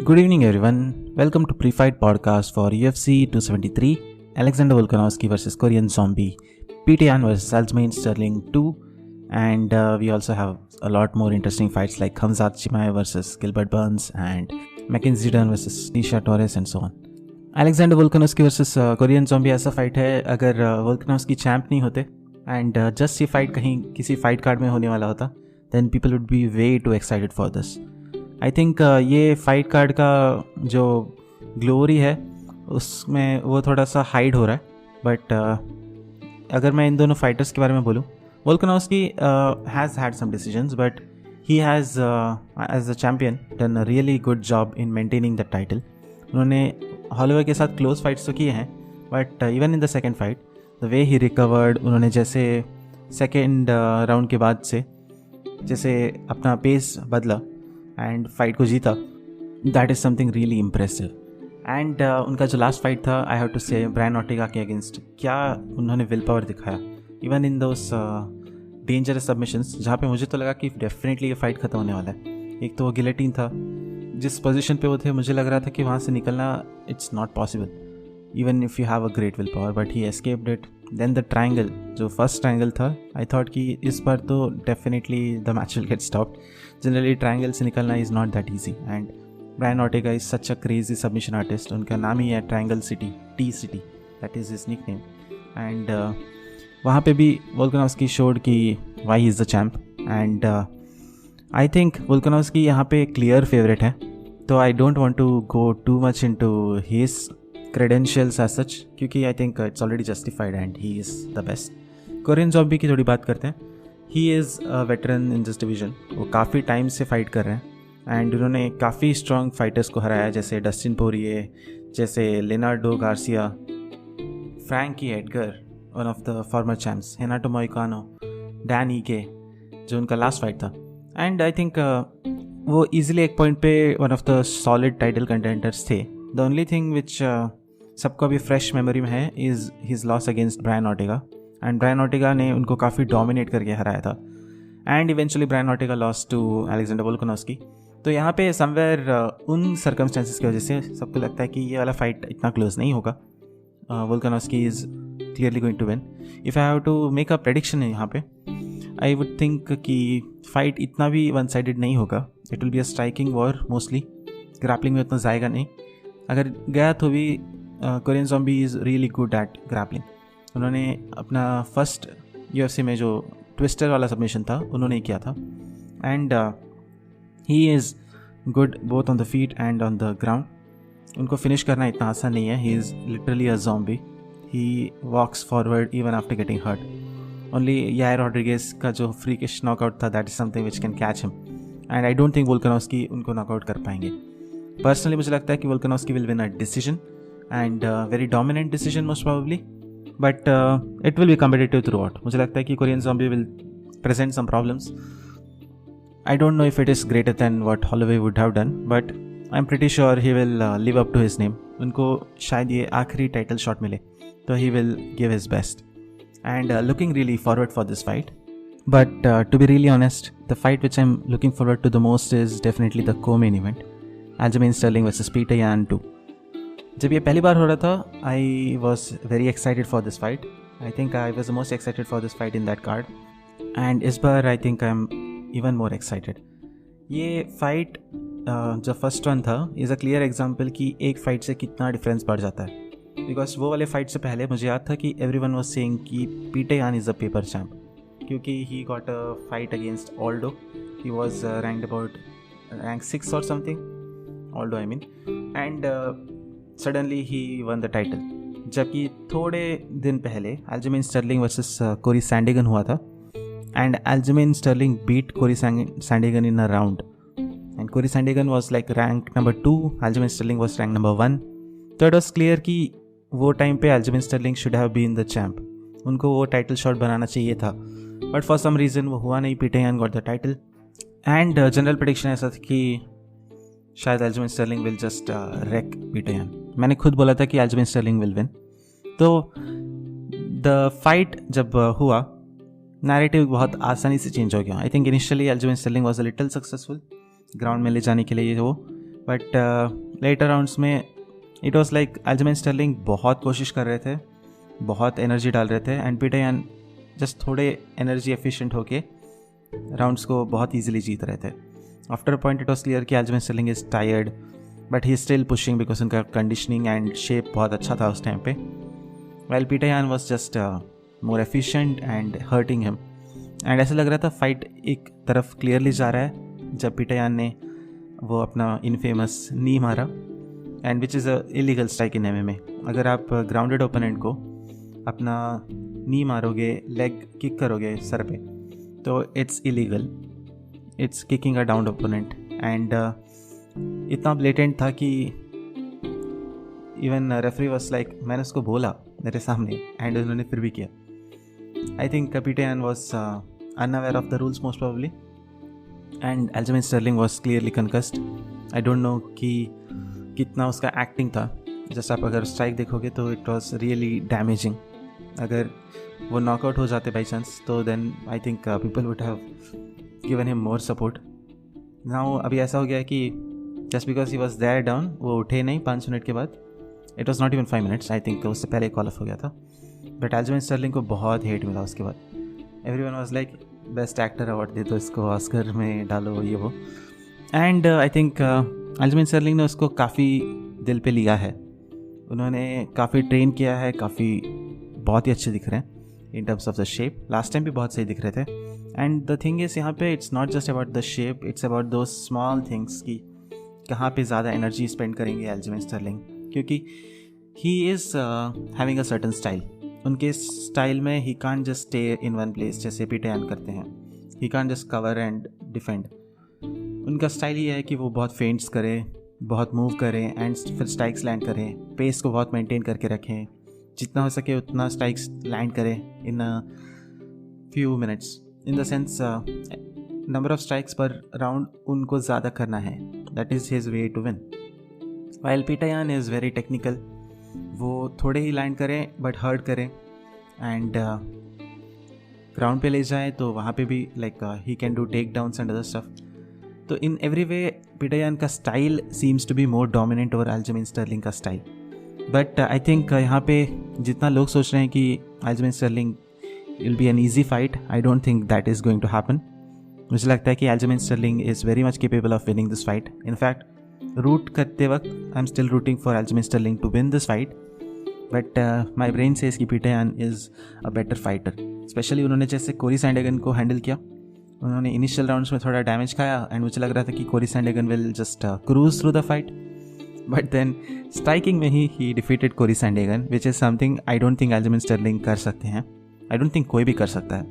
Good evening, everyone. Welcome to Pre-Fight Podcast for UFC 273. Alexander Volkanovski versus Korean Zombie. Peter Yan versus Aljamain Sterling 2. And we also have a lot more interesting fights like Khamzat Chimaev versus Gilbert Burns and Mackenzie Dern versus Nisha Torres and so on. Alexander Volkanovski versus Korean Zombie ऐसा fight है अगर Volkanovski champ नहीं होते and just ये fight कहीं किसी fight card में होने वाला होता then people would be way too excited for this. I think ये फाइट कार्ड का जो ग्लोरी है उसमें वो थोड़ा सा हाइड हो रहा है. बट अगर मैं इन दोनों फाइटर्स के बारे में बोलूँ, Volkanovski has had some decisions, but he has, as a champion, done a really good job in maintaining the title. उन्होंने हॉलोवे के साथ क्लोज फाइट्स तो किए हैं, but even in the second fight the way he recovered, उन्होंने जैसे second round के बाद से जैसे अपना पेस बदला एंड फाइट को जीता, that is something really impressive. And उनका जो लास्ट फाइट था, आई हैव टू से ब्रायन ऑर्टेगा के अगेंस्ट, क्या उन्होंने विल पावर दिखाया even in those dangerous submissions जहाँ पे मुझे तो लगा कि डेफिनेटली ये फाइट ख़त्म होने वाला है. एक तो वो गिलेटिन था, जिस पोजीशन पे वो थे मुझे लग रहा था कि वहाँ से निकलना it's not possible even if you have a great will power, but he escaped it. Then the triangle, जो फर्स्ट ट्रायंगल था, आई थॉट कि इस बार तो definitely the match will get stopped. Generally triangle से निकलना is not that easy and Brian Ortega is such a crazy submission artist. उनका नाम ही है triangle city, T city, that is his nickname. And वहाँ पे भी वोल्कानोव्स्की शोड कि why is the champ. And I think Volkanovski यहाँ पे क्लियर फेवरेट है, तो I don't want to go too much into his credentials as such, क्योंकि I think it's already justified and he is the best. Korean zombie की थोड़ी बात करते हैं. He is a veteran in this division. वो काफ़ी time से fight कर रहे हैं एंड उन्होंने काफ़ी स्ट्रॉन्ग फाइटर्स को हराया, जैसे डस्टिन पोरिये, जैसे Leonardo Garcia, Frankie Edgar, one of the former champs, Renato Moicano, Dan Ige, जो उनका लास्ट फाइट था. एंड आई थिंक वो ईजिली एक पॉइंट पे one of the solid title contenders थे. द ओनली थिंग विच सबको अभी फ्रेश मेमोरी में है is his loss against Brian Ortega. And Brian Ortega ने उनको काफ़ी डोमिनेट करके हराया था and eventually Brian Ortega loss to Alexander Volkanovski. तो यहाँ पे समवेयर उन सर्कमस्टेंसेस की वजह से सबको लगता है कि ये वाला फाइट इतना क्लोज नहीं होगा. Volkanovski is clearly going to win. If I have to make a prediction है यहाँ पे, आई वुड थिंक कि फाइट इतना भी वन साइडेड नहीं होगा. It will be a striking war mostly. Grappling में उतना जाएगा नहीं. अगर गया तो भी Korean zombie is really good at grappling. उन्होंने अपना फर्स्ट UFC में जो ट्विस्टर वाला सबमिशन था उन्होंने किया था. And he is good both on the feet and on the ground. उनको फिनिश करना इतना आसान नहीं है. He is literally a zombie. He walks forward even after getting hurt. Only Yair Rodriguez का जो फ्रीकिश नॉकआउट था, that is something which can catch him. And I don't think Volkanovski उनको नॉकआउट कर पाएंगे. पर्सनली मुझे लगता है कि Volkanovski will win a decision and very dominant decision most probably, but it will be competitive throughout. मुझे लगता है कि Korean zombie will present some problems. I don't know if it is greater than what Holloway would have done, but I am pretty sure he will live up to his name. उनको शायद ये आखिरी title shot मिले, तो he will give his best and looking really forward for this fight. But to be really honest, the fight which I'm looking forward to the most is definitely the co-main event, Aljamain Sterling versus Peter Yan 2. जब ये पहली बार हो रहा था, I was very excited for this fight. I think I was the most excited for this fight in that card. And इस बार I think I'm even more excited. ये fight जो first one था इज़ अ क्लियर एग्जाम्पल कि एक fight से कितना difference बढ़ जाता है. बिकॉज वो वाले फाइट से पहले मुझे याद था कि everyone was saying कि Peter Yan is a paper champ, क्योंकि he got a fight against Aldo. He was ranked about rank 6 or something, Aldo I mean, and suddenly he won the title. जबकि थोड़े दिन पहले Aljamain Sterling versus Cory Sandhagen हुआ था and Aljamain Sterling beat Cory Sandhagen in a round and Cory Sandhagen was like rank number 2, Aljamain Sterling was rank number 1. तो it was clear कि वो time पे Aljamain Sterling should have been the champ. उनको वो title shot बनाना चाहिए था, but for some reason वो हुआ नहीं. Petr Yan got the title and general prediction ऐसा था कि शायद Aljamain Sterling will just wreck Petr Yan. मैंने खुद बोला था कि अल्जमेन स्टर्लिंग विल विन. तो द फाइट जब हुआ, नैरेटिव बहुत आसानी से चेंज हो गया. I think initially Aljamain Sterling was a little successful ground में ले जाने के लिए वो, बट लेटर राउंड्स में it was like Aljamain Sterling बहुत कोशिश कर रहे थे, बहुत एनर्जी डाल रहे थे, एंड पीटर यान जस्ट थोड़े एनर्जी एफिशिएंट होके राउंड्स को बहुत ईजिली जीत रहे थे. After a point it was clear कि Aljamain Sterling is tired, but he still pushing because उनका कंडीशनिंग एंड शेप बहुत अच्छा था उस टाइम पे. Well Petr Yan was just more efficient and hurting him. And ऐसा लग रहा था फाइट एक तरफ क्लियरली जा रहा है जब पीटर यान ने वो अपना इनफेमस नी मारा, and which is a illegal strike in MMA. अगर आप ग्राउंडेड ओपोनेंट को अपना नी मारोगे, लेग किक करोगे सर पे, तो it's illegal, it's kicking a down opponent. And इतना ब्लेटेंट था कि इवन रेफरी वाज लाइक, मैंने उसको बोला मेरे सामने, एंड उन्होंने फिर भी किया. I think Petr Yan was unaware of the rules most probably, and Aljamain Sterling was clearly concussed. I don't know कि कितना उसका एक्टिंग था. जस्ट आप अगर स्ट्राइक देखोगे तो इट वाज रियली डैमेजिंग. अगर वो नॉकआउट हो जाते बाई चांस तो then I think people would have given him more support. Now अभी ऐसा हो गया है कि just because he was there down, वो उठे नहीं 5 मिनट के बाद. It was not even 5 minutes, I think उससे पहले कॉल ऑफ हो गया था. बट अल्जमेन स्टर्लिंग को बहुत हेट मिला उसके बाद. Everyone was like best actor award दे दो इसको, ऑस्कर में डालो, ये वो. And I think Aljamain Sterling ने उसको काफ़ी दिल पे लिया है. उन्होंने काफ़ी ट्रेन किया है, काफ़ी बहुत ही अच्छे दिख रहे हैं इन terms of the shape. Last time भी बहुत सही दिख रहे थे. एंड द थिंग इज़ यहाँ पे it's not just about the shape, it's about दो स्मॉल थिंग्स की कहाँ पे ज़्यादा एनर्जी स्पेंड करेंगे अल्जमेन स्टर्लिंग, क्योंकि he is having a certain style. उनके स्टाइल में he can't just stay in one place जैसे पीटर यान करते हैं. He can't just cover and defend. उनका स्टाइल ये है कि वो बहुत फेंट्स करें, बहुत मूव करें, एंड फिर स्ट्राइक्स लैंड करें. पेस को बहुत मेंटेन करके रखें, जितना हो सके उतना स्ट्राइक्स लैंड करें in a few minutes. In the sense number of strikes पर राउंड उनको ज़्यादा करना है. That is his way to win. While Petr Yan is very technical. वो थोड़े ही लैंड करें बट हर्ट करें, एंड ग्राउंड पे ले जाए तो वहाँ पे भी like he can do takedowns and other stuff. तो in every way Petr Yan का style seems to be more dominant over Aljamain Sterling का स्टाइल. बट आई थिंक यहाँ पे जितना लोग सोच रहे हैं कि Aljamain Sterling will be an easy fight, I don't think that is going to happen. मुझे लगता है कि Aljamain Sterling is very much capable of winning this fight. In fact root करते वक्त I am still rooting for Aljamain Sterling to win this fight, but my brain says कि Petr Yan is a better fighter. Specially उन्होंने जैसे कोरी सैंडहैगन को handle किया. उन्होंने initial rounds में थोड़ा डैमेज खाया, एंड मुझे लग रहा था कि Cory Sandhagen will just cruise through the fight, but then striking में ही defeated Cory Sandhagen, which is something I don't think Aljamain Sterling कर सकते हैं. आई डोंट थिंक कोई भी कर सकता है.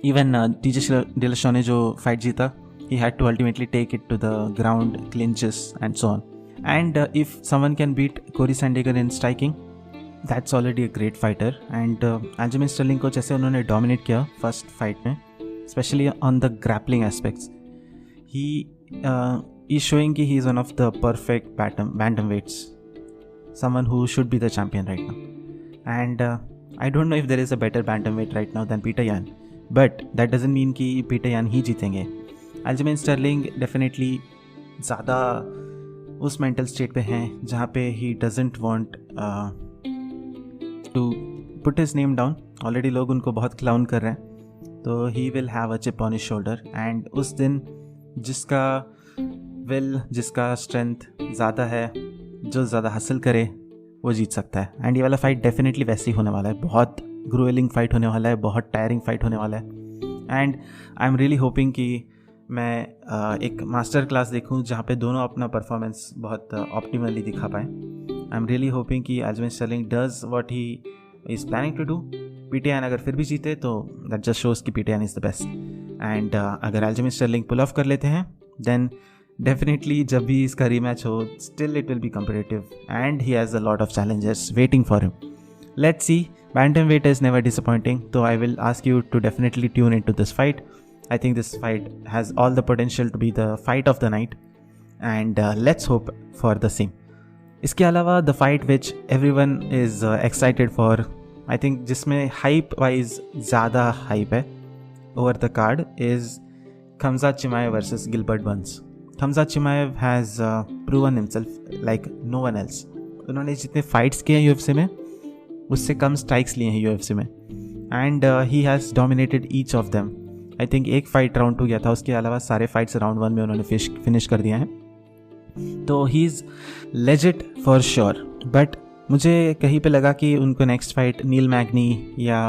इवन TJ Dillashaw ने जो फाइट जीता, he had to ultimately take it to the ground, clinches and so on. And if someone can beat Cory Sandhagen in striking, that's already a great fighter. And Aljamain Sterling को जैसे उन्होंने dominate किया first fight में, especially on the grappling aspects, he is showing कि he is one of the perfect bantamweights, someone who should be the champion right now. And I don't know if there is a better bantamweight right now than Peter Yan, but that doesn't mean कि Peter Yan ही जीतेंगे. अल्जमेन Stirling definitely ज़्यादा उस mental state पे हैं जहाँ पे he doesn't want to put his name down. Already लोग उनको बहुत क्लाउन कर रहे हैं, तो he will have a chip on his shoulder. And उस दिन जिसका विल, जिसका स्ट्रेंथ ज़्यादा है, जो ज़्यादा हासिल करे, वो जीत सकता है. एंड ये वाला फाइट डेफिनेटली वैसे ही होने वाला है. बहुत ग्रोलिंग फाइट होने वाला है, बहुत टायरिंग फाइट होने वाला है. And I am really hoping कि मैं एक मास्टर क्लास देखूं जहाँ पे दोनों अपना परफॉर्मेंस बहुत ऑप्टिमली दिखा पाएँ. आई एम रियली होपिंग कि Aljamain Sterling does what he is planning to do. Petr Yan अगर फिर भी जीते तो दैट जस्ट शोज़ कि Petr Yan is the best. And अगर अल्जमेन स्टर्लिंग पुल ऑफ कर लेते हैं देन डेफिनेटली जब भी इसका रीमैच हो, still it will be competitive and he has a lot of Challengers waiting for him. Let's see. Bantamweight is never disappointing, so I will ask you to definitely tune into this fight. I think this fight has all the potential to be the fight of the night, and let's hope for the same. इसके अलावा the fight which everyone is excited for, I think जिसमें hype wise ज़्यादा hype है over the card is Khamzat Chimaev versus Gilbert Burns. Khamzat Chimaev has proven himself like no one else. उन्होंने जितने fights किए हैं UFC में उससे कम strikes लिए हैं UFC में, and he has dominated each of them. I think एक फाइट राउंड 2 गया था, उसके अलावा सारे फाइट्स राउंड 1 में उन्होंने फिनिश कर दिया है. तो he is legit for sure. But मुझे कहीं पे लगा कि उनको नेक्स्ट फाइट नील मैग्नी या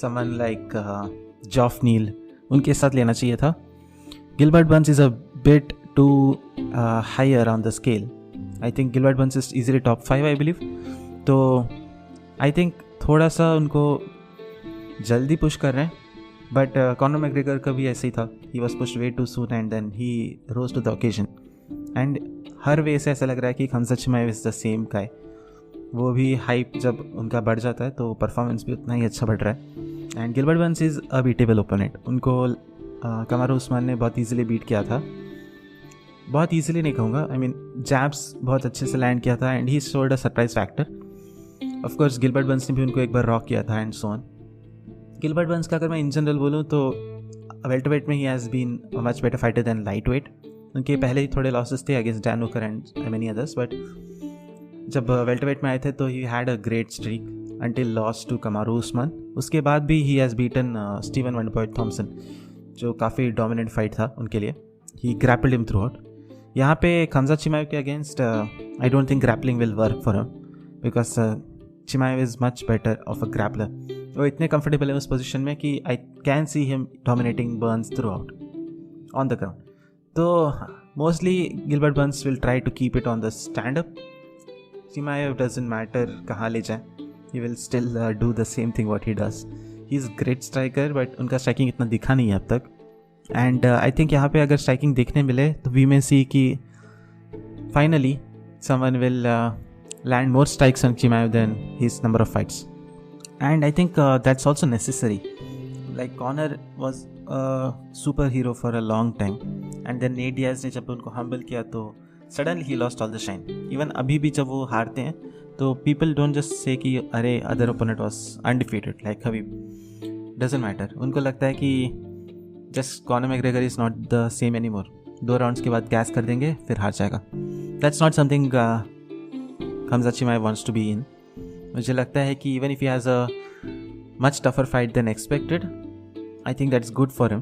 समन लाइक जॉफ नील उनके साथ लेना चाहिए था. Gilbert Burns is a bit too higher on the scale. I think Gilbert Burns is easily top 5 I believe. तो आई थिंक थोड़ा सा उनको जल्दी पुश कर रहे हैं. बट कॉनर मैकग्रेगर का भी ऐसे ही था. He was pushed way too soon and then he rose to the occasion. And हर वे से ऐसा लग रहा है कि Khamzat Chimaev is the same guy. वो भी हाइप जब उनका बढ़ जाता है तो परफॉर्मेंस भी उतना ही अच्छा बढ़ रहा है. And Gilbert Burns is a beatable opponent. उनको कमारू उस्मान ने बहुत ईजिली बीट किया था. बहुत ईजिली नहीं कहूँगा, आई मीन जैब्स बहुत अच्छे से लैंड किया था and he showed a surprise factor. Of course Gilbert Burns ने भी उनको एक बार रॉक किया था and so on. Gilbert Burns का अगर मैं इन जनरल बोलूँ तो वेल्टरवेट में he has been much better fighter than lightweight. उनके पहले ही थोड़े लॉसेस थे against Dan Hooker and many others. But जब वेल्टरवेट में आए थे तो he had a great streak until loss to Kamaru Usman. उसके बाद भी he has beaten Stephen Wonderboy Thompson, जो काफ़ी डोमिनेंट फाइट था उनके लिए. He grappled him throughout. यहाँ पे खमज़त चिमाएव के against I don't think grappling will work for him because Chimaev is much better of a grappler. वो इतने कंफर्टेबल है उस पोजीशन में कि I can see him dominating Burns throughout on the ground. तो mostly Gilbert Burns will try to keep it on the stand up. Chimaev doesn't matter कहाँ ले जाए, he will still do the same thing what he does. He is great striker but उनका striking इतना दिखा नहीं है अब तक. एंड आई थिंक यहाँ पे अगर स्ट्राइकिंग देखने मिले तो वी मे सी कि finally someone will land more strikes on Chimaev than his number of fights. And I think that's also necessary. Like Conor was a superhero for a long time, and then Nate Diaz ने जब उनको humble किया तो suddenly he lost all the shine. Even अभी भी जब वो हारते हैं तो people don't just say कि अरे other opponent was undefeated like Khabib. Doesn't matter. उनको लगता है कि just Conor McGregor is not the same anymore. 2 rounds के बाद गैस कर देंगे फिर हार जाएगा. That's not something Khamzat Chimaev wants to be in. मुझे लगता है कि even if he has a much tougher fight than expected, I think that's good for him.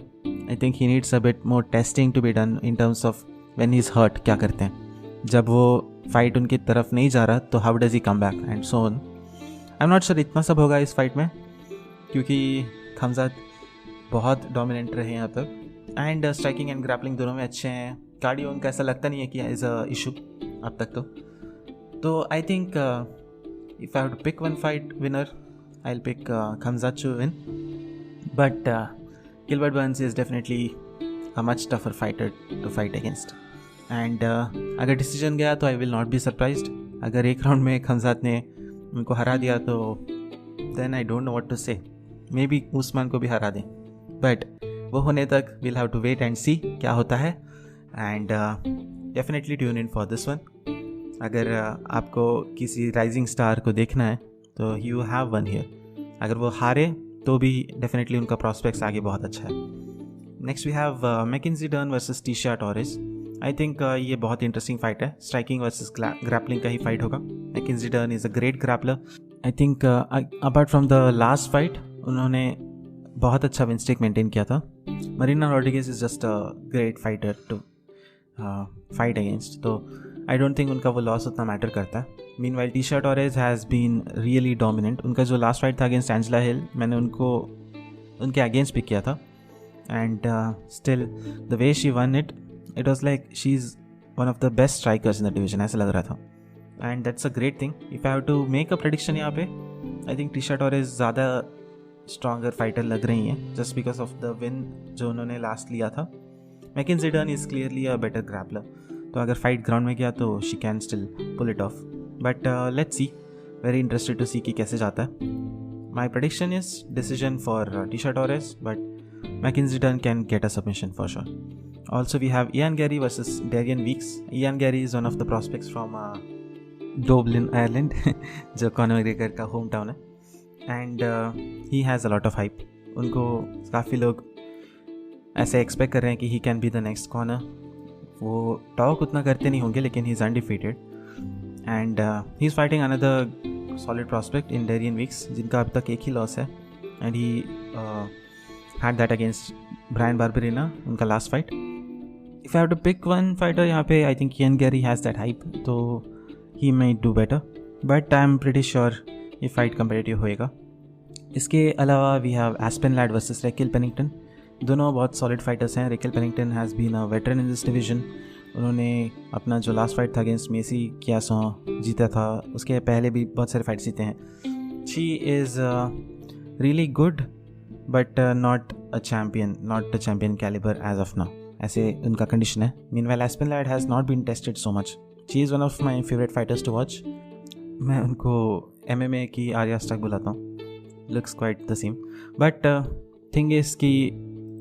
I think he needs a bit more testing to be done in terms of when he is hurt. क्या करते हैं जब वो fight उनकी तरफ नहीं जा रहा तो how does he come back and so on. I am not sure इतना सब होगा इस फाइट में क्योंकि खमज़त बहुत डोमिनेंट रहे यहाँ तक एंड स्ट्राइकिंग एंड ग्रैपलिंग दोनों में अच्छे हैं. कार्डियो उनका ऐसा लगता नहीं है कि इज़ अ इशू अब तक. तो I think if I have to pick one fight winner, I'll pick Khamzat to win. But Gilbert Burns is definitely a much tougher fighter to fight against. And अगर decision गया तो I will not be surprised. अगर एक round में खमज़त ने उनको हरा दिया तो then I don't know what to say. Maybe Usman को भी हरा दें. But वो होने तक we'll have to wait and see क्या होता है. And definitely tune in for this one. अगर आपको किसी राइजिंग स्टार को देखना है तो यू हैव वन हियर. अगर वो हारे तो भी डेफिनेटली उनका प्रॉस्पेक्ट्स आगे बहुत अच्छा है. Next we have Mackenzie Dern versus Tecia Torres. I think ये बहुत इंटरेस्टिंग फाइट है. स्ट्राइकिंग वर्सेस ग्रैपलिंग का ही फाइट होगा. Mackenzie Dern is a great grappler. I think apart from the last fight उन्होंने बहुत अच्छा विन स्ट्रीक मेंटेन किया था. Marina Rodriguez is just a great fighter to fight against. तो आई डोंट थिंक उनका वो लॉस उतना मैटर करता है. Meanwhile Tisha Torres has been really dominant. उनका जो लास्ट फाइट था अगेंस्ट एंजेला हिल मैंने उनको उनके अगेंस्ट पिक किया था and still the way she won it was like she is one of the best strikers in the division ऐसा लग रहा था. And that's a great thing. If I have to make a prediction यहाँ पे I think Tisha Torres ज़्यादा stronger fighter लग रही हैं just because of the win जो उन्होंने लास्ट लिया था. Mackenzie Dern is clearly a better grappler. तो अगर फाइट ग्राउंड में गया तो she can still pull it off. But let's see. Very interested to see कि कैसे जाता है. My prediction is decision for Tecia Torres but Mackenzie Dern can get a submission for sure. Also we have Ian Garry versus Darian Weeks. Ian Gary is one of the prospects from Dublin Ireland जो Conor McGregor का home town है and he has a lot of hype. उनको काफ़ी लोग ऐसे expect कर रहे हैं कि he can be the next Conor. वो टॉक उतना करते नहीं होंगे लेकिन he is undefeated and he is fighting another solid prospect in Darian Weeks जिनका अब तक एक ही लॉस है and he had that against Brian बार्बेरिना उनका last fight. If I have to pick one fighter यहाँ पे I think Kian Garry has that hype तो he may do better but I am pretty sure ये fight competitive होएगा. इसके अलावा we have Aspen Ladd versus Raquel Pennington. दोनों बहुत solid fighters हैं. Raquel Pennington has been a veteran in this division. उन्होंने अपना जो लास्ट फाइट था अगेंस्ट मेसी कियासों जीता था, उसके पहले भी बहुत सारे फाइट्स जीते हैं. She is really good but not a champion calibre as of now, ऐसे उनका कंडीशन है. Meanwhile Aspen Ladd has not been tested so much. She is one of my favourite fighters to watch. मैं उनको MMA की Arya Stark बुलाता हूँ. Looks quite the same but thing is कि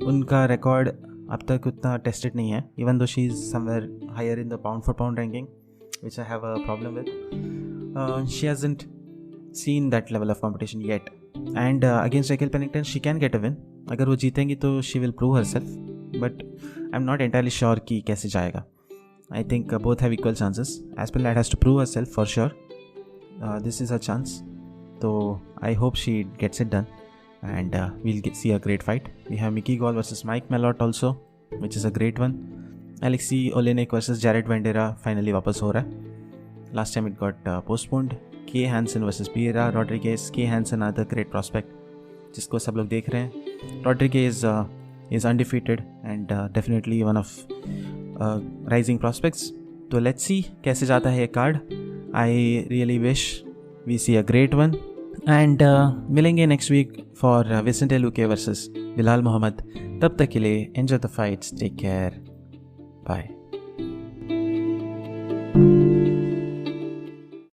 उनका रिकॉर्ड अब तक उतना टेस्टेड नहीं है. Even though she is somewhere higher in the pound for pound ranking which I have a problem with. She hasn't seen that level of competition yet and against Raquel Pennington she can get a win. अगर वो जीतेंगी तो she will prove herself but I am not entirely sure कि कैसे जाएगा. I think both have equal chances. Aspen Ladd has to prove herself for sure. This is her chance. So I hope she gets it done and we'll see a great fight. We have Mickey Gall versus Mike Malott also, which is a great one. Alexei Oleinik versus Jared Vanderaa finally वापस हो रहा है. Last time it got postponed. Kay Hansen versus Pereira Rodriguez. Kay Hansen another great prospect जिसको सब लोग देख रहे हैं. Rodriguez is undefeated and definitely one of rising prospects. तो let's see कैसे जाता है ये card. I really wish we see a great one and मिलेंगे next week for Vicente Luque versus Bilal Muhammad. तब तक के लिए enjoy the fights, take care, bye.